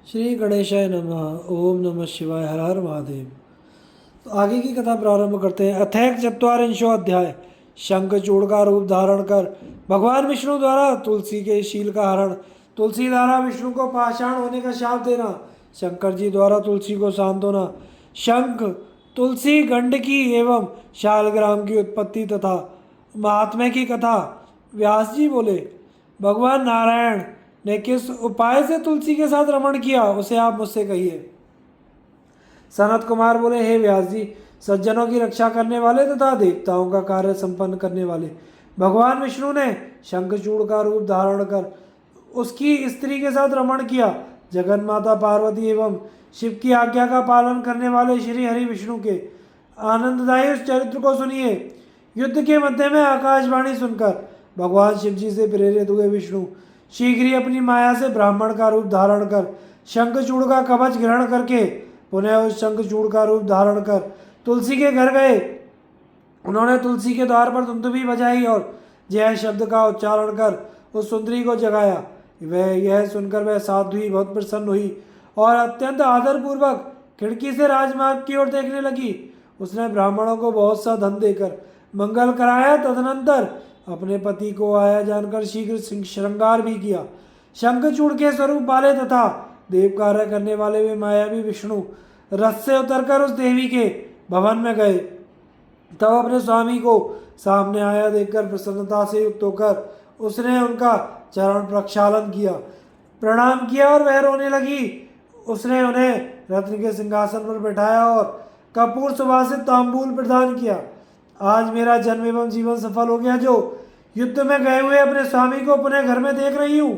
श्री गणेशाय नमः। ओम नमः शिवाय। हर हर महादेव। तो आगे की कथा प्रारंभ करते हैं। अथैक चत्वारिंशो अध्याय। शंखचूड़ का रूप धारण कर भगवान विष्णु द्वारा तुलसी के शील का हरण। तुलसी द्वारा विष्णु को पाषाण होने का शाप देना। शंकर जी द्वारा तुलसी को शांत होना। शंख तुलसी गंडकी एवं शालग्राम की उत्पत्ति तथा महात्म्य की कथा। व्यास जी बोले, भगवान नारायण ने किस उपाय से तुलसी के साथ रमण किया उसे आप मुझसे कहिए। सनत कुमार बोले, हे व्यास जी, सज्जनों की रक्षा करने वाले तथा देवताओं का कार्य संपन्न करने वाले भगवान विष्णु ने शंखचूड़ का रूप धारण कर उसकी स्त्री के साथ रमण किया। जगन माता पार्वती एवं शिव की आज्ञा का पालन करने वाले श्री हरि विष्णु के आनंददायी उस चरित्र को सुनिए। युद्ध के मध्य में आकाशवाणी सुनकर भगवान शिव जी से प्रेरित हुए विष्णु शीघ्र ही अपनी माया से ब्राह्मण का रूप धारण कर शंखचूड़ का कवच ग्रहण करके पुनः उस शंखचूड़ का रूप धारण कर तुलसी के घर गए। उन्होंने तुलसी के द्वार पर धुंधुभी बजाई और जय शब्द का उच्चारण कर उस सुंदरी को जगाया। वह यह सुनकर वह साध्वी बहुत प्रसन्न हुई और अत्यंत आदरपूर्वक खिड़की से राजमार्ग की ओर देखने लगी। उसने ब्राह्मणों को बहुत सा धन देकर मंगल कराया। तदनंतर अपने पति को आया जानकर शीघ्र श्रृंगार भी किया। शंखचूड़ के स्वरूप वाले तथा देव कार्य करने वाले वे मायावी विष्णु रथ से उतरकर उस देवी के भवन में गए। तब अपने स्वामी को सामने आया देखकर प्रसन्नता से युक्त होकर उसने उनका चरण प्रक्षालन किया, प्रणाम किया और वह रोने लगी। उसने उन्हें रत्न के सिंहासन पर बैठाया और कपूर सुवासित तांबूल प्रदान किया। आज मेरा जन्म एवं जीवन सफल हो गया, जो युद्ध में गए हुए अपने स्वामी को पुनः घर में देख रही हूँ।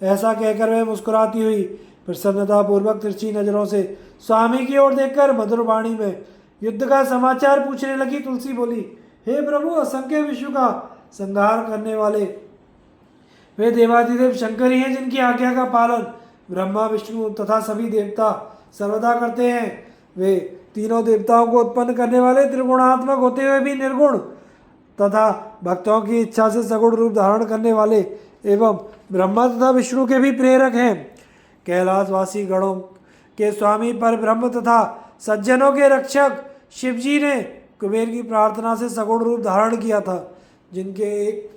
ऐसा कहकर वह मुस्कुराती हुई प्रसन्नता पूर्वक तिरछी नजरों से स्वामी की ओर देखकर मधुर वाणी में युद्ध का समाचार पूछने लगी। तुलसी बोली, हे प्रभु, असंख्य विश्व का संहार करने वाले वे देवादिदेव शंकर ही हैं, जिनकी आज्ञा का पालन ब्रह्मा विष्णु तथा सभी देवता सर्वदा करते हैं। वे तीनों देवताओं को उत्पन्न करने वाले त्रिगुणात्मक होते हुए भी निर्गुण तथा भक्तों की इच्छा से सगुण रूप धारण करने वाले एवं ब्रह्मा तथा विष्णु के भी प्रेरक हैं। कैलाशवासी गणों के स्वामी पर ब्रह्म तथा सज्जनों के रक्षक शिवजी ने कुबेर की प्रार्थना से सगुण रूप धारण किया था, जिनके एक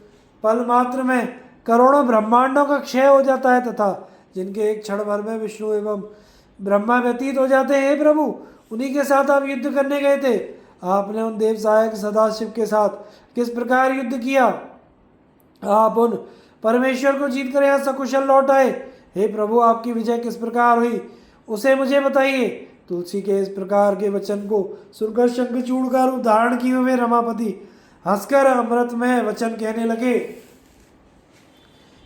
पल मात्र में करोड़ों ब्रह्मांडों का क्षय हो जाता है तथा जिनके एक क्षण भर में विष्णु एवं ब्रह्मा व्यतीत हो जाते हैं। प्रभु, उन्हीं के साथ आप युद्ध करने गए थे। आपने उन देव सहायक सदाशिव के साथ किस प्रकार युद्ध किया? आप उन परमेश्वर को जीत कर यहाँ सकुशल लौट आए। हे प्रभु, आपकी विजय किस प्रकार हुई उसे मुझे बताइए। तुलसी के इस प्रकार के वचन को सुनकर शंखचूड़ का रूप धारण किए हुए रमापति हंसकर अमृतमय वचन कहने लगे।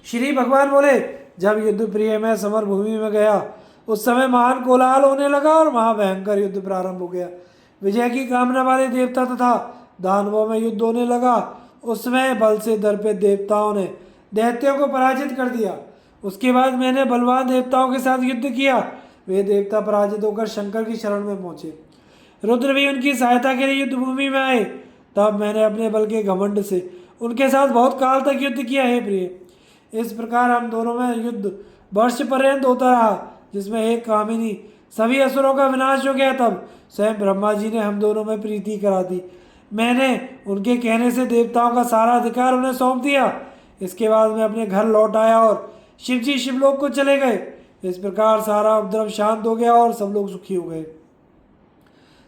श्री भगवान बोले, जब युद्ध प्रिय मैं समर भूमि में गया उस समय महान कोलाहल होने लगा और महाभयंकर युद्ध प्रारंभ हो गया। विजय की कामना वाले देवता तथा दानवों में युद्ध होने लगा। उसमें बल से दर्पित देवताओं ने दैत्यों को पराजित कर दिया। उसके बाद मैंने बलवान देवताओं के साथ युद्ध किया। वे देवता पराजित होकर शंकर की शरण में पहुंचे। रुद्र भी उनकी सहायता के लिए युद्ध भूमि में आए। तब मैंने अपने बल के घमंड से उनके साथ बहुत काल तक युद्ध किया है प्रिय। इस प्रकार हम दोनों में युद्ध वर्ष पर्यंत होता रहा, जिसमें एक कामिनी सभी असुरों का विनाश हो गया। तब स्वयं ब्रह्मा जी ने हम दोनों में प्रीति करा दी। मैंने उनके कहने से देवताओं का सारा अधिकार उन्हें सौंप दिया। इसके बाद मैं अपने घर लौट आया और शिव जी शिवलोक को चले गए। इस प्रकार सारा उपद्रव शांत हो गया और सब लोग सुखी हो गए।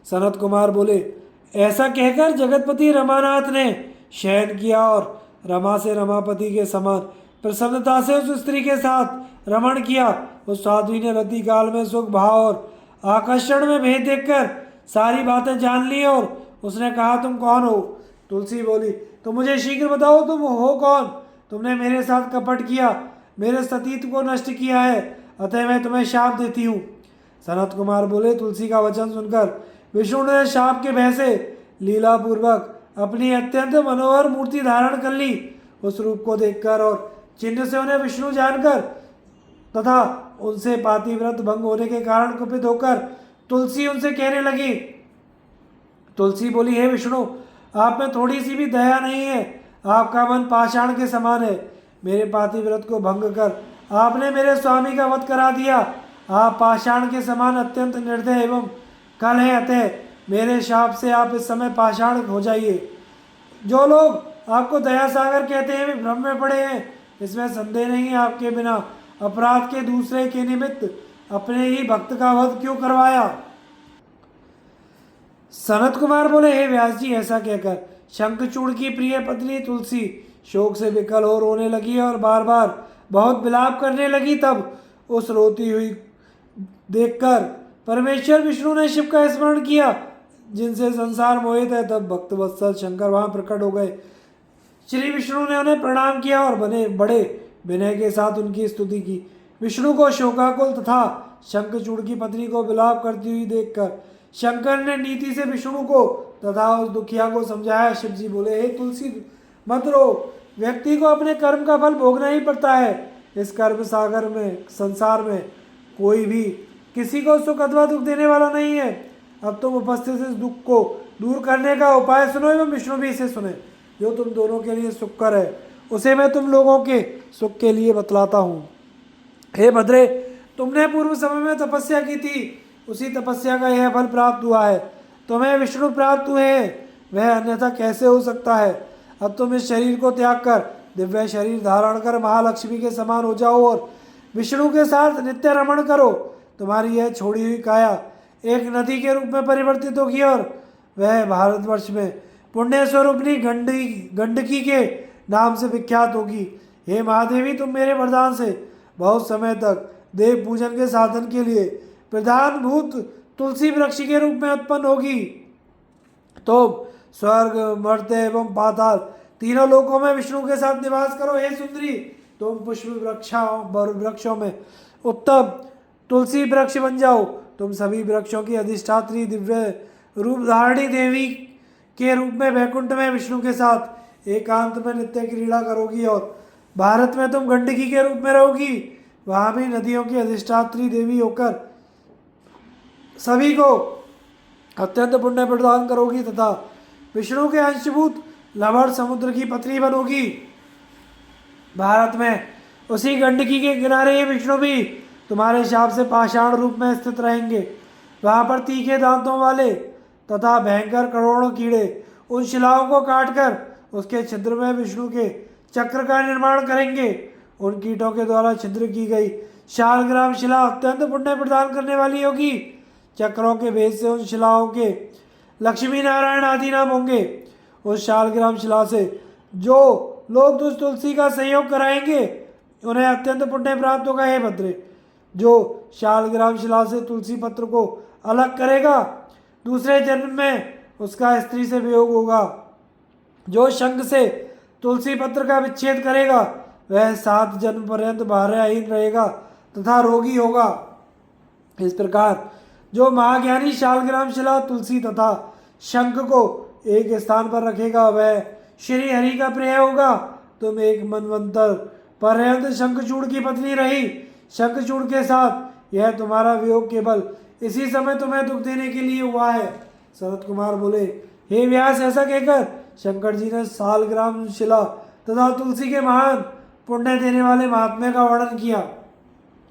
सनत कुमार बोले, ऐसा कहकर जगतपति रमानाथ ने शयन किया और रमा से रमापति के समान प्रसन्नता से उस स्त्री के साथ रमण किया। उस साध्वी ने रति काल में सुख भाव और आकर्षण में भेद देखकर सारी बातें जान ली और उसने कहा, तुम कौन हो? तुलसी बोली, तो मुझे शीघ्र बताओ, तुम हो कौन? तुमने मेरे साथ कपट किया, मेरे सतीत्व को नष्ट किया है, अतः मैं तुम्हें शाप देती हूँ। सनत कुमार बोले, तुलसी का वचन सुनकर विष्णु ने शाप के भय से लीला पूर्वक अपनी अत्यंत मनोहर मूर्ति धारण कर ली। उस रूप को देखकर और चिन्ह से उन्हें विष्णु जानकर तथा उनसे पातिव्रत भंग होने के कारण कुपित होकर तुलसी उनसे कहने लगी। तुलसी बोली, हे विष्णु, आप में थोड़ी सी भी दया नहीं है। आपका मन पाषाण के समान है। मेरे पातिव्रत को भंग कर आपने मेरे स्वामी का वध करा दिया। आप पाषाण के समान अत्यंत निर्दय एवं कल हैं, अतः मेरे शाप से आप इस समय पाषाण हो जाइए। जो लोग आपको दया सागर कहते हैं वे भ्रम में पड़े हैं, इसमें संदेह नहीं है। आपके बिना अपराध के दूसरे के निमित्त अपने ही भक्त का वध क्यों करवाया। सनत कुमार बोले, हे व्यास जी, ऐसा कहकर शंखचूड़ की प्रिय पत्नी तुलसी शोक से विकल हो रोने लगी और बार बार बहुत विलाप करने लगी। तब उस रोती हुई देखकर परमेश्वर विष्णु ने शिव का स्मरण किया, जिनसे संसार मोहित है। तब भक्त वत्सल शंकर वहां प्रकट हो गए। श्री विष्णु ने उन्हें प्रणाम किया और बड़े विनय के साथ उनकी स्तुति की। विष्णु को शोकाकुल तथा शंखचूड़ की पत्नी को विलाप करती हुई देखकर शंकर ने नीति से विष्णु को तथा उस दुखिया को समझाया। शिव जी बोले, हे तुलसी मत रो, व्यक्ति को अपने कर्म का फल भोगना ही पड़ता है। इस कर्म सागर में संसार में कोई भी किसी को सुख अथवा दुख देने वाला नहीं है। अब तुम उपस्थित इस दुख को दूर करने का उपाय सुनो एवं विष्णु भी इसे सुने। जो तुम दोनों के लिए सुखकर है उसे मैं तुम लोगों के सुख के लिए बतलाता हूँ। हे भद्रे, तुमने पूर्व समय में तपस्या की थी, उसी तपस्या का यह फल प्राप्त हुआ है। तुम्हें विष्णु प्राप्त हुए हैं, वह अन्यथा कैसे हो सकता है। अब तुम इस शरीर को त्याग कर दिव्य शरीर धारण कर महालक्ष्मी के समान हो जाओ और विष्णु के साथ नित्य रमण करो। तुम्हारी यह छोड़ी हुई काया एक नदी के रूप में परिवर्तित होगी और वह भारतवर्ष में पुण्य स्वरूपनी गंडकी के नाम से विख्यात होगी। हे महादेवी, तुम मेरे वरदान से बहुत समय तक देव पूजन के साधन के लिए प्रधानभूत तुलसी वृक्ष के रूप में उत्पन्न होगी। तो स्वर्ग, मर्त्य एवं पाताल तीनों लोकों में विष्णु के साथ निवास करो। हे सुंदरी, तुम पुष्प वृक्षों में उत्तम तुलसी वृक्ष बन जाओ। तुम सभी वृक्षों की अधिष्ठात्री दिव्य रूप धारणी देवी के रूप में वैकुंठ में विष्णु के साथ एकांत में नित्य क्रीड़ा करोगी और भारत में तुम गंडकी के रूप में रहोगी। वहां भी नदियों की अधिष्ठात्री देवी होकर सभी को अत्यंत पुण्य प्रदान करोगी तथा विष्णु के अंशभूत लवण समुद्र की पत्नी बनोगी। भारत में उसी गंडकी के किनारे ये विष्णु भी तुम्हारे शाप से पाषाण रूप में स्थित रहेंगे। वहां पर तीखे दांतों वाले तथा भयंकर करोड़ों कीड़े उन शिलाओं को काटकर उसके छिद्र में विष्णु के चक्र का निर्माण करेंगे। उन कीटों के द्वारा छिद्र की गई शालग्राम शिला अत्यंत पुण्य प्रदान करने वाली होगी। चक्रों के भेद से उन शिलाओं के लक्ष्मी नारायण आदि नाम होंगे। उस शालग्राम शिला से जो लोग तुलसी का संयोग कराएंगे उन्हें अत्यंत पुण्य प्राप्त होगा। हे भद्रे, जो शालग्राम शिला से तुलसी पत्र को अलग करेगा दूसरे जन्म में उसका स्त्री से वियोग होगा। जो शंख से तुलसी पत्र का विच्छेद करेगा वह 7 जन्म पर्यंत भार्याहीन रहेगा तथा रोगी होगा। इस प्रकार जो महाज्ञानी शालग्राम शिला, तुलसी तथा शंख को एक स्थान पर रखेगा वह श्री हरि का प्रिय होगा। तुम एक मनवंतर पर्यंत शंखचूड़ की पत्नी रही। शंखचूड़ के साथ यह तुम्हारा वियोग केवल इसी समय तुम्हें दुख देने के लिए हुआ है। सनत कुमार बोले, हे व्यास, ऐसा कहकर शंकर जी ने शालग्राम शिला तथा तुलसी के महान पुण्य देने वाले महात्म्य का वर्णन किया।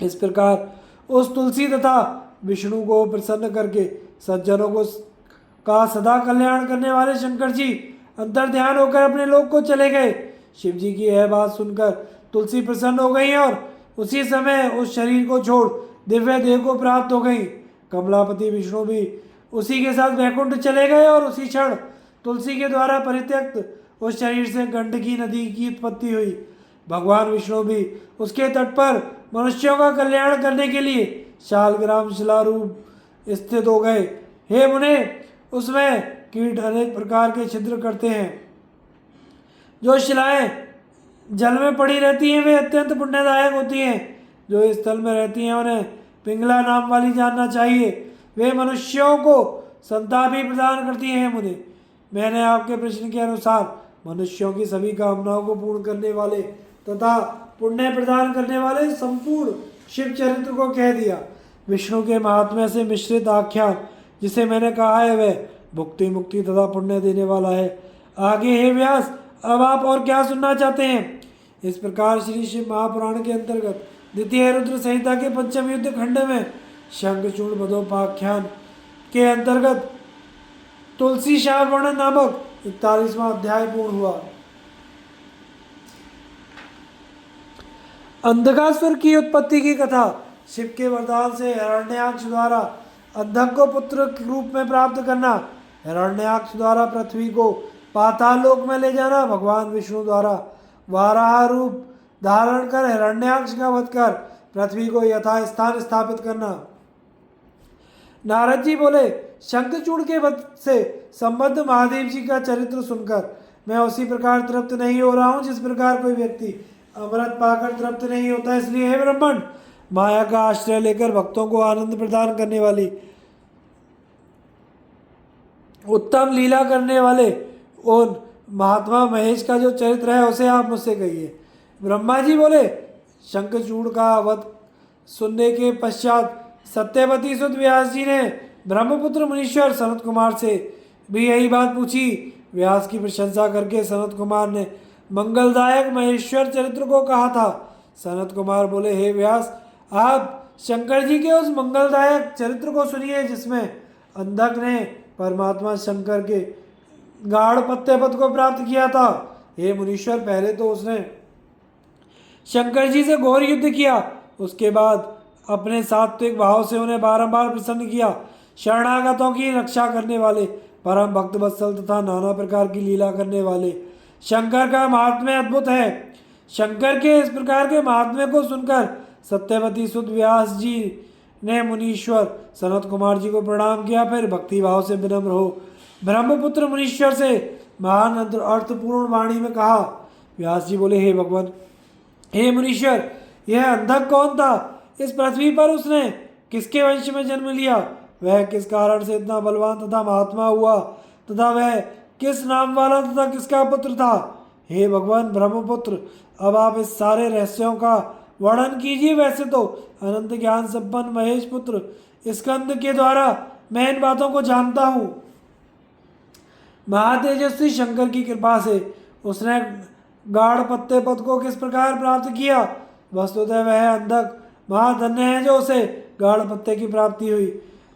इस प्रकार उस तुलसी तथा विष्णु को प्रसन्न करके सज्जनों को का सदा कल्याण करने वाले शंकर जी अंतर ध्यान होकर अपने लोक को चले गए। शिव जी की यह बात सुनकर तुलसी प्रसन्न हो गई और उसी समय उस शरीर को छोड़ दिव्य देह को प्राप्त हो गई। कमलापति विष्णु भी उसी के साथ वैकुंठ चले गए और उसी क्षण तुलसी के द्वारा परित्यक्त उस शरीर से गंडकी नदी की उत्पत्ति हुई। भगवान विष्णु भी उसके तट पर मनुष्यों का कल्याण करने के लिए शालग्राम शिला रूप स्थित हो गए। हे मुने, उसमें कीट अनेक प्रकार के छिद्र करते हैं। जो शिलाएं जल में पड़ी रहती हैं वे अत्यंत पुण्यदायक होती हैं। जो इस स्थल में रहती हैं उन्हें पिंगला नाम वाली जानना चाहिए। वे मनुष्यों को संताप भी प्रदान करती हैं। मुने, मैंने आपके प्रश्न के अनुसार मनुष्यों की सभी कामनाओं को पूर्ण करने वाले तथा पुण्य प्रदान करने वाले संपूर्ण शिव चरित्र को कह दिया। विष्णु के महात्म्य से मिश्रित आख्यान जिसे मैंने कहा है वह भुक्ति मुक्ति तथा पुण्य देने वाला है। आगे हे व्यास, अब आप और क्या सुनना चाहते हैं। इस प्रकार श्री शिव महापुराण के अंतर्गत द्वितीय रुद्र संहिता के पंचम युद्ध खंड में शंखचूड़ बधोपाख्यान के अंतर्गत तुलसी शाह वर्णन नामक 41वां अध्याय पूर्ण हुआ। अंधकासुर की उत्पत्ति की कथा। शिव के वरदान से हिरण्याक्ष द्वारा अंधक को पुत्र के रूप में प्राप्त करना, हिरण्याक्ष द्वारा पृथ्वी को पाताल लोक में ले जाना, भगवान विष्णु द्वारा वाराह रूप धारण कर हिरण्याक्ष का वध कर पृथ्वी को यथास्थान स्थापित करना। नारद जी बोले, शंखचूड़ के वध से संबद्ध महादेव जी का चरित्र सुनकर मैं उसी प्रकार तृप्त नहीं हो रहा हूँ जिस प्रकार कोई व्यक्ति अमृत पाकर तृप्त नहीं होता। इसलिए हे ब्राह्मण, माया का आश्रय लेकर भक्तों को आनंद प्रदान करने वाली उत्तम लीला करने वाले उन महात्मा महेश का जो चरित्र है उसे आप मुझसे कहिए। ब्रह्मा जी बोले, शंखचूड़ का वध सुनने के पश्चात सत्यवती सुत व्यास जी ने ब्रह्मपुत्र मुनीश्वर सनत कुमार से भी यही बात पूछी। व्यास की प्रशंसा करके सनत कुमार ने मंगलदायक महेश्वर चरित्र को कहा था। सनत कुमार बोले, हे व्यास, आप शंकर जी के उस मंगलदायक चरित्र को सुनिए जिसमें अंधक ने परमात्मा शंकर के गाढ़ पत्ते पद को प्राप्त किया था। हे मुनीश्वर, पहले तो उसने शंकर जी से घोर युद्ध किया, उसके बाद अपने सात्विक भाव से उन्हें बारंबार प्रसन्न किया। शरणागतों की रक्षा करने वाले, परम भक्त वत्सल तथा नाना प्रकार की लीला करने वाले शंकर का महात्म्य अद्भुत है। शंकर के इस प्रकार के महात्म्य को सुनकर सत्यवती सुत व्यास जी ने मुनीश्वर सनत कुमार जी को प्रणाम किया। फिर भक्ति भाव से विनम्र हो ब्रह्मपुत्र मुनीश्वर से महान अर्थपूर्ण वाणी में कहा। व्यास जी बोले, हे भगवान, हे मुनीश्वर, यह अंधक कौन था? इस पृथ्वी पर उसने किसके वंश में जन्म लिया? वह किस कारण से इतना बलवान तथा महात्मा हुआ तथा वह किस नाम वाला तथा किसका पुत्र था? हे भगवान ब्रह्मपुत्र, अब आप इस सारे रहस्यों का वर्णन कीजिए। वैसे तो अनंत ज्ञान संपन्न महेश पुत्र स्कंद के द्वारा मैं इन बातों को जानता हूँ। महातेजस्वी शंकर की कृपा से उसने गाढ़ पत्ते पद को किस प्रकार प्राप्त किया? वस्तुतः वह अंधक महाधन्य है जो उसे गाढ़ पत्ते की प्राप्ति हुई।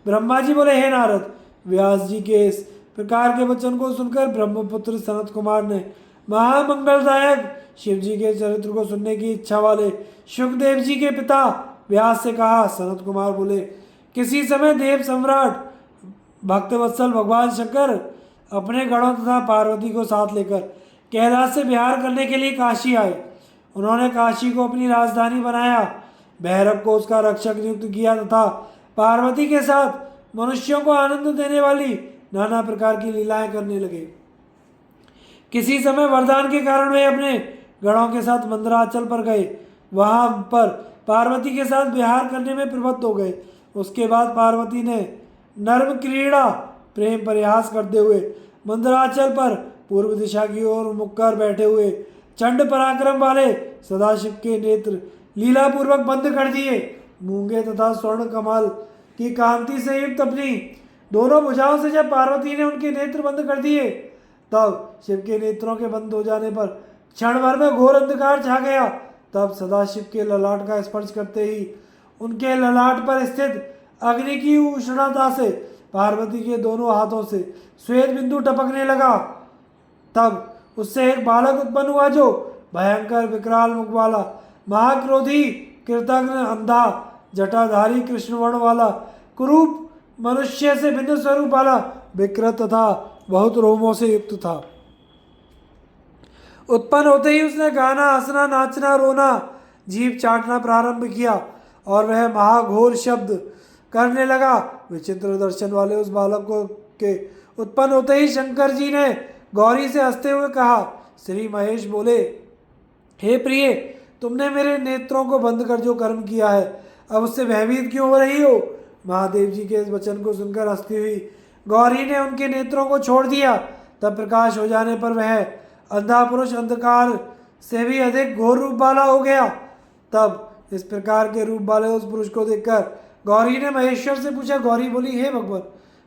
ब्रह्मा जी बोले, हे नारद, व्यास जी के इस प्रकार के वचन को सुनकर ब्रह्मपुत्र सनत कुमार ने महामंगलदायक शिव जी के चरित्र को सुनने की इच्छा वाले शुकदेव जी के पिता व्यास से कहा। सनत कुमार बोले, किसी समय देव सम्राट भक्तवत्सल भगवान शंकर अपने गणों तथा पार्वती को साथ लेकर कैलाश से विहार करने के लिए काशी आए। उन्होंने काशी को अपनी राजधानी बनाया, भैरव को उसका रक्षक नियुक्त किया तथा पार्वती के साथ मनुष्यों को आनंद देने वाली नाना प्रकार की लीलाएं करने लगे। किसी समय वरदान के कारण वे अपने गणों के साथ मंदराचल पर गए, वहां पर पार्वती के साथ विहार करने में प्रवृत्त हो गए। उसके बाद पार्वती ने नर्म क्रीड़ा प्रेम प्रयास करते हुए मंदराचल पर पूर्व दिशा की ओर मुख कर बैठे हुए चंड पराक्रम वाले सदाशिव के नेत्र लीला पूर्वक बंद कर दिए। मूंगे तथा स्वर्ण कमल की कांति से युक्त अपनी दोनों भुजाओं से जब पार्वती ने उनके नेत्र बंद कर दिए, तब शिव के नेत्रों के बंद हो जाने पर क्षण भर में घोर अंधकार छा गया। तब सदाशिव के ललाट का स्पर्श करते ही उनके ललाट पर स्थित अग्नि की उष्णता से पार्वती के दोनों हाथों से श्वेत बिंदु टपकने लगा। तब उससे एक बालक उत्पन्न हुआ जो भयंकर विकराल मुख वाला, महाक्रोधी, कृतघ्न, अंधा, जटाधारी, कृष्ण वर्ण वाला, कुरूप, मनुष्य से भिन्न स्वरूप वाला, विकृत तथा बहुत रोमों से युक्त था। उत्पन्न होते ही उसने गाना, हंसना, नाचना, रोना, जीभ चाटना प्रारंभ किया और वह महाघोर शब्द करने लगा। विचित्र दर्शन वाले उस बालक को के उत्पन्न होते ही शंकर जी ने गौरी से हंसते हुए कहा। श्री महेश बोले, हे प्रिय, तुमने मेरे नेत्रों को बंद कर जो कर्म किया है, अब उससे भयभीत क्यों हो रही हो? महादेव जी के इस वचन को सुनकर हंसती हुई गौरी ने उनके नेत्रों को छोड़ दिया। तब प्रकाश हो जाने पर वह अंधा पुरुष अंधकार से भी अधिक घोर रूप वाला हो गया। तब इस प्रकार के रूप वाले उस पुरुष को देखकर गौरी ने महेश्वर से पूछा। गौरी बोली, हे भगवान,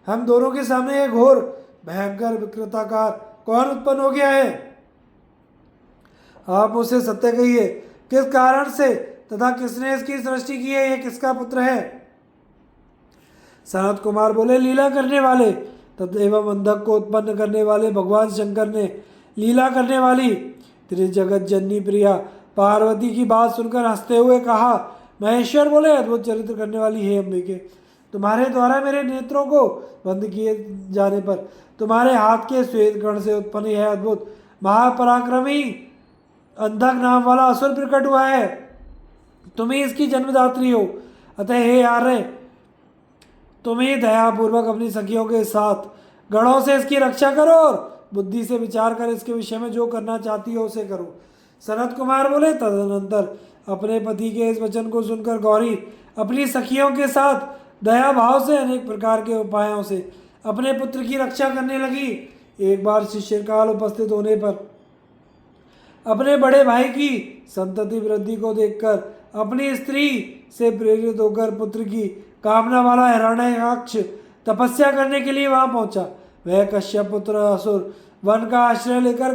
हम दोनों के सामने एक घोर भयंकर विकृताकार कौन उत्पन्न हो गया है? आप मुझसे सत्य कहिए, किस कारण से तथा किसने इसकी सृष्टि की है, यह किसका पुत्र है? सनत कुमार बोले, लीला करने वाले तथा एवं अंधक को उत्पन्न करने वाले भगवान शंकर ने लीला करने वाली त्रिजगत जननी प्रिया पार्वती की बात सुनकर हंसते हुए कहा। महेश्वर बोले, अद्भुत चरित्र करने वाली है अंबिके, तुम्हारे द्वारा मेरे नेत्रों को बंद किए जाने पर तुम्हारे हाथ के श्वेत कण से उत्पन्न यह अद्भुत महापराक्रमी अंधक नाम वाला असुर प्रकट हुआ है। तुम ही इसकी जन्मदात्री हो, अतः हे आर्य, तुम ही दयापूर्वक अपनी सखियों के साथ गणों से इसकी रक्षा करो और बुद्धि से विचार कर इसके विषय में जो करना चाहती हो उसे करो। सनत कुमार बोले, तदनंतर अपने पति के इस वचन को सुनकर गौरी अपनी सखियों के साथ दया भाव से अनेक प्रकार के उपायों से अपने पुत्र की रक्षा करने लगी। एक बार शिशिरकाल उपस्थित होने पर अपने बड़े भाई की संतति वृद्धि को देखकर अपनी स्त्री से प्रेरित होकर पुत्र की कामना वाला हिरण्याक्ष तपस्या करने के लिए वहां पहुंचा। वह कश्यप पुत्र असुर वन का आश्रय लेकर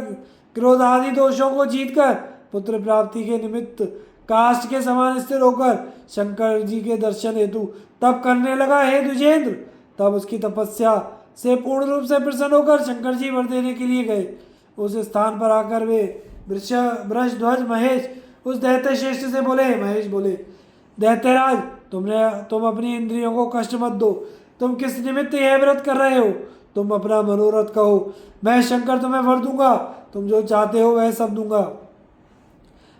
क्रोध आदि दोषों को जीतकर पुत्र प्राप्ति के निमित्त काष्ठ के समान स्थिर होकर शंकर जी के दर्शन हेतु तप करने लगा। हे द्विजेंद्र, तब उसकी तपस्या से पूर्ण रूप से प्रसन्न होकर शंकर जी वर देने के लिए गए। उस स्थान पर आकर वे वृषध्वज महेश उस दैत्य श्रेष्ठ से बोले। महेश बोले, दैत्यराज, तुम अपनी इंद्रियों को कष्ट मत दो। तुम किस निमित्त यह व्रत कर रहे हो? तुम अपना मनोरथ कहो, मैं शंकर तुम्हें वर दूंगा। तुम जो चाहते हो वह सब दूंगा।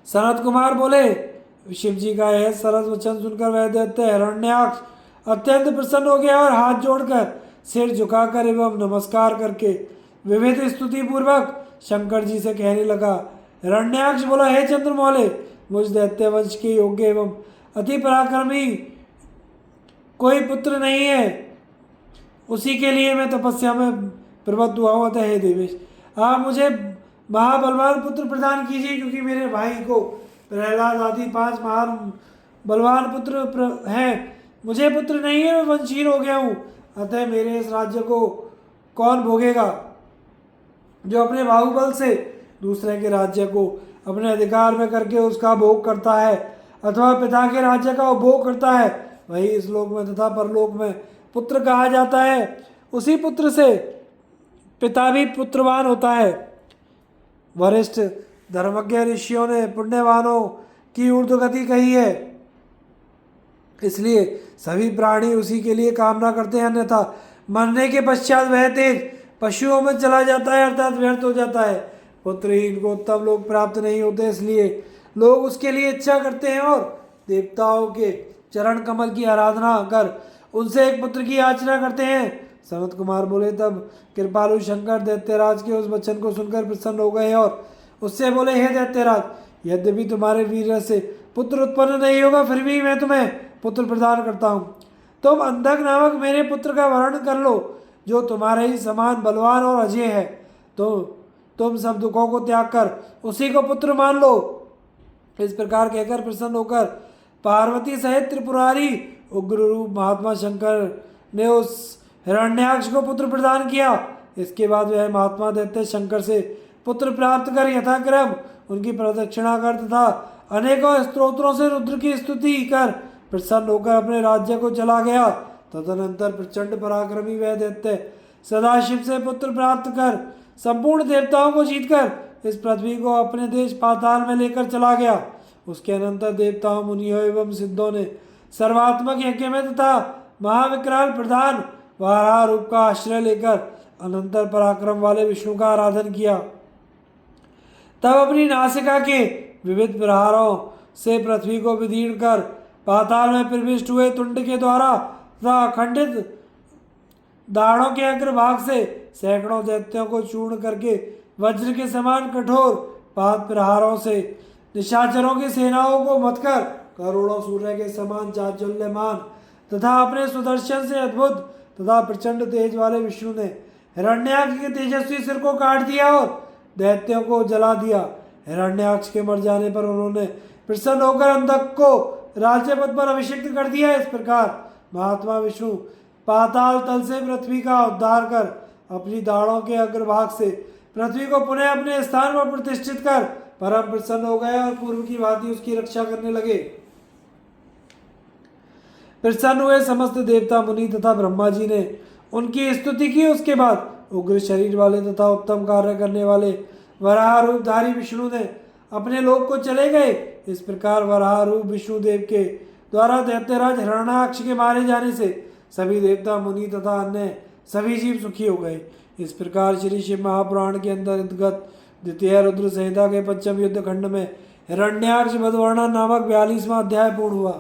सनत कुमार बोले, शिव जी का यह सरस वचन सुनकर वह दैत्य हिरण्याक्ष अत्यंत प्रसन्न हो गया और हाथ जोड़कर सिर झुकाकर एवं नमस्कार करके विविध स्तुति पूर्वक शंकर जी से कहने लगा। हिरण्याक्ष बोला, हे चंद्रमौले, मुझ दैत्य वंश के योग्य एवं अति पराक्रमी कोई पुत्र नहीं है, उसी के लिए मैं तपस्या में प्रवृत्त हुआ हूँ। अतः हे देवेश, आप मुझे महाबलवान पुत्र प्रदान कीजिए, क्योंकि मेरे भाई को प्रहलाद आदि 5 महान बलवान पुत्र हैं। मुझे पुत्र नहीं है, मैं वंशीहीन हो गया हूँ। अतः मेरे इस राज्य को कौन भोगेगा? जो अपने बाहुबल से दूसरे के राज्य को अपने अधिकार में करके उसका भोग करता है अथवा पिता के राज्य का उपभोग करता है, वही इस लोक में तथा परलोक में पुत्र कहा जाता है। उसी पुत्र से पिता भी पुत्रवान होता है। वरिष्ठ धर्मज्ञ ऋषियों ने पुण्यवानों की ऊर्ध्वगति कही है, इसलिए सभी प्राणी उसी के लिए कामना करते हैं, अन्यथा मरने के पश्चात वह तेज पशुओं में चला जाता है, अर्थात व्यर्थ हो जाता है। पुत्रहीन को उत्तम लोग प्राप्त नहीं होते, इसलिए लोग उसके लिए इच्छा करते हैं और देवताओं के चरण कमल की आराधना कर उनसे एक पुत्र की याचना करते हैं। सनत कुमार बोले, तब कृपालु शंकर दैत्यराज के उस वचन को सुनकर प्रसन्न हो गए और उससे बोले, हे दैत्यराज, यद्यपि तुम्हारे वीर से पुत्र उत्पन्न नहीं होगा, फिर भी मैं तुम्हें पुत्र प्रदान करता हूँ। तुम अंधक नामक मेरे पुत्र का वर्ण कर लो, जो तुम्हारे ही समान बलवान और अजय है। तो तुम सब दुखों को त्याग कर उसी को पुत्र मान लो। इस प्रकार कहकर प्रसन्न होकर पार्वती सहित त्रिपुरारी उग्र रूप महात्मा शंकर ने उस हिरण्याक्ष को पुत्र प्रदान किया। इसके बाद वह महात्मा दैत्य शंकर से पुत्र प्राप्त कर यथाक्रम उनकी प्रदक्षिणा कर तथा अनेकों स्तोत्रों से रुद्र की स्तुति कर प्रसन्न होकर अपने राज्य को चला गया। तदनंतर प्रचंड पराक्रमी वह दैत्य सदाशिव से पुत्र प्राप्त कर संपूर्ण देवताओं को जीतकर इस पृथ्वी को अपने देश पाताल में लेकर चला गया। उसके अनंतर देवताओं, मुनियों एवं सिद्धों ने सर्वात्मक यज्ञ में तथा महाविकराल प्रधान वाराह रूप का आश्रय लेकर अनंतर पराक्रम वाले विष्णु का आराधन किया। तब अपनी नासिका के विविध प्रहारों से पृथ्वी को विदीर्ण कर पाताल में प्रविष्ट हुए। तुंड के द्वारा तथा खंडित दाढ़ों के अग्रभाग से सैकड़ों दैत्यों को चूर्ण करके वज्र के समान कठोर पाद प्रहारों से निशाचरों की सेनाओं को मथकर करोड़ों सूर्य के समान चांचल्यमान तथा अपने सुदर्शन से अद्भुत तथा प्रचंड तेज वाले विष्णु ने हिरण्याक्ष के तेजस्वी सिर को काट दिया और दैत्यों को जला दिया। हिरण्याक्ष के मर जाने पर उन्होंने प्रसन्न होकर अंधक को राज्य पद पर अभिषिक्त कर दिया। इस प्रकार महात्मा विष्णु पाताल तल से पृथ्वी का उद्धार कर अपनी दाढ़ों के अग्रभाग से पृथ्वी को पुनः अपने स्थान पर प्रतिष्ठित कर परम प्रसन्न हो गए और पूर्व की भांति उसकी रक्षा करने लगे। प्रसन्न हुए समस्त देवता मुनि तथा ब्रह्मा जी ने उनकी स्तुति की। उसके बाद उग्र शरीर वाले तथा उत्तम कार्य करने वाले वराह रूपधारी विष्णु ने अपने लोक को चले गए। इस प्रकार वराह रूप विष्णु देव के द्वारा दैत्यराज हिरण्याक्ष के मारे जाने से सभी देवता मुनि तथा अन्य सभी जीव सुखी हो गए। इस प्रकार श्री शिव महापुराण के अंतर्गत द्वितीय रुद्र संहिता के पंचम युद्ध खंड में हिरण्याक्ष वध वर्णन नामक 42वां अध्याय पूर्ण हुआ।